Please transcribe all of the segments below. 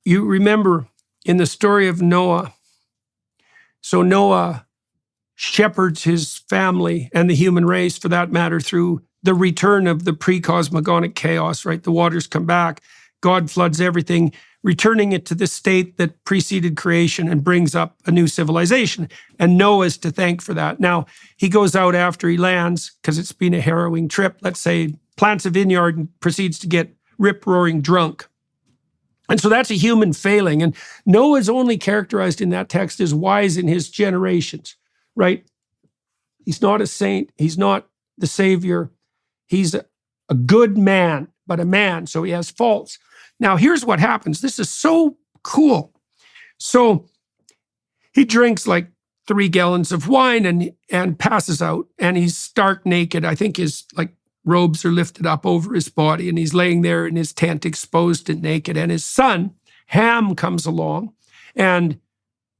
You remember in the story of Noah, so Noah shepherds his family and the human race, for that matter, through the return of the pre-cosmogonic chaos, right? The waters come back, God floods everything, returning it to the state that preceded creation and brings up a new civilization. And Noah's to thank for that. Now, he goes out after he lands, because it's been a harrowing trip, let's say, plants a vineyard and proceeds to get rip-roaring drunk. And so that's a human failing. And Noah is only characterized in that text as wise in his generations, right? He's not a saint. He's not the savior. He's a good man, but a man. So he has faults. Now, here's what happens. This is so cool. So he drinks like 3 gallons of wine and passes out, and he's stark naked. I think his robes are lifted up over his body, and he's laying there in his tent exposed and naked. And his son, Ham, comes along and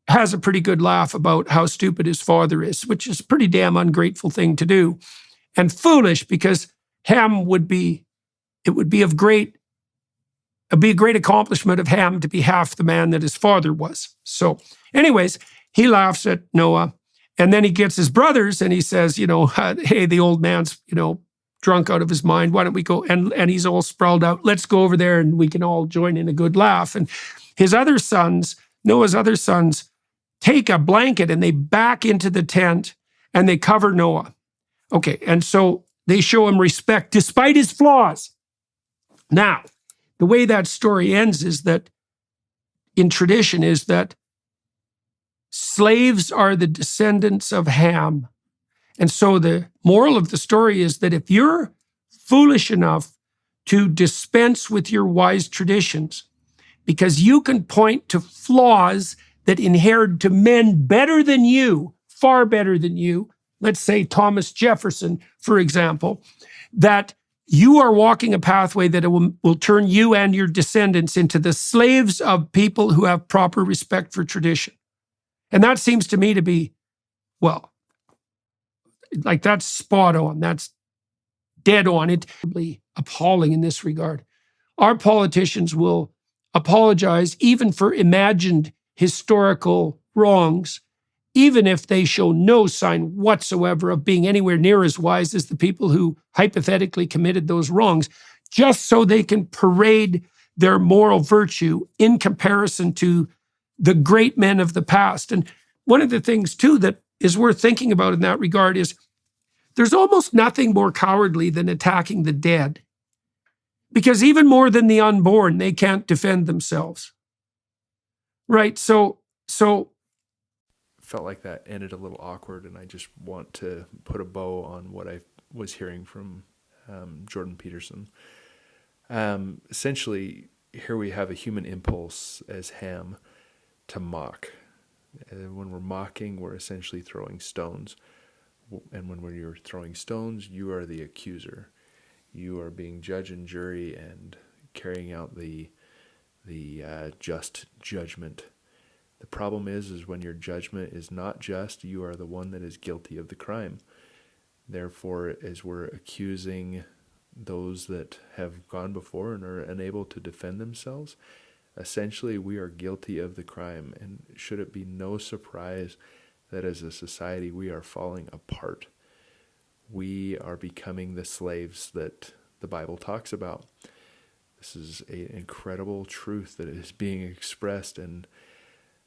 has a pretty good laugh about how stupid his father is, which is a pretty damn ungrateful thing to do. And foolish, because Ham it would be a great accomplishment of Ham to be half the man that his father was. So anyways, he laughs at Noah, and then he gets his brothers and he says, hey, the old man's, drunk out of his mind. Why don't we go? And he's all sprawled out. Let's go over there and we can all join in a good laugh. And his other sons, Noah's other sons, take a blanket and they back into the tent and they cover Noah. Okay, and so they show him respect despite his flaws. Now, the way that story ends is that, in tradition, is that slaves are the descendants of Ham. And so the moral of the story is that if you're foolish enough to dispense with your wise traditions, because you can point to flaws that inhered to men better than you, far better than you, let's say Thomas Jefferson, for example, that you are walking a pathway that will turn you and your descendants into the slaves of people who have proper respect for tradition. And that seems to me to be, well, that's spot on. That's dead on. It's appalling in this regard. Our politicians will apologize even for imagined historical wrongs, even if they show no sign whatsoever of being anywhere near as wise as the people who hypothetically committed those wrongs, just so they can parade their moral virtue in comparison to the great men of the past. And one of the things, too, that is worth thinking about in that regard is there's almost nothing more cowardly than attacking the dead, because even more than the unborn, they can't defend themselves. Right? So felt like that ended a little awkward, and I just want to put a bow on what I was hearing from Jordan Peterson. Essentially, here we have a human impulse as Ham to mock. And when we're mocking, we're essentially throwing stones. And when you're throwing stones, you are the accuser. You are being judge and jury and carrying out the just judgment. The problem is when your judgment is not just, you are the one that is guilty of the crime. Therefore, as we're accusing those that have gone before and are unable to defend themselves, essentially we are guilty of the crime. And should it be no surprise that as a society we are falling apart? We are becoming the slaves that the Bible talks about. This is an incredible truth that is being expressed, and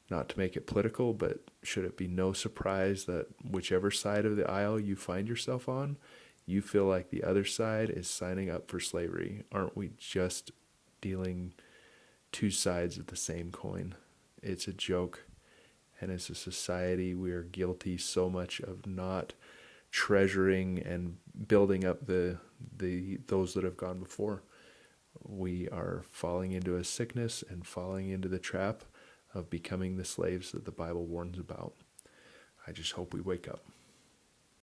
not to make it political, but should it be no surprise that whichever side of the aisle you find yourself on, you feel like the other side is signing up for slavery? Aren't we just dealing two sides of the same coin? It's a joke. And as a society, we are guilty so much of not treasuring and building up the those that have gone before. We are falling into a sickness and falling into the trap of becoming the slaves that the Bible warns about. I just hope we wake up.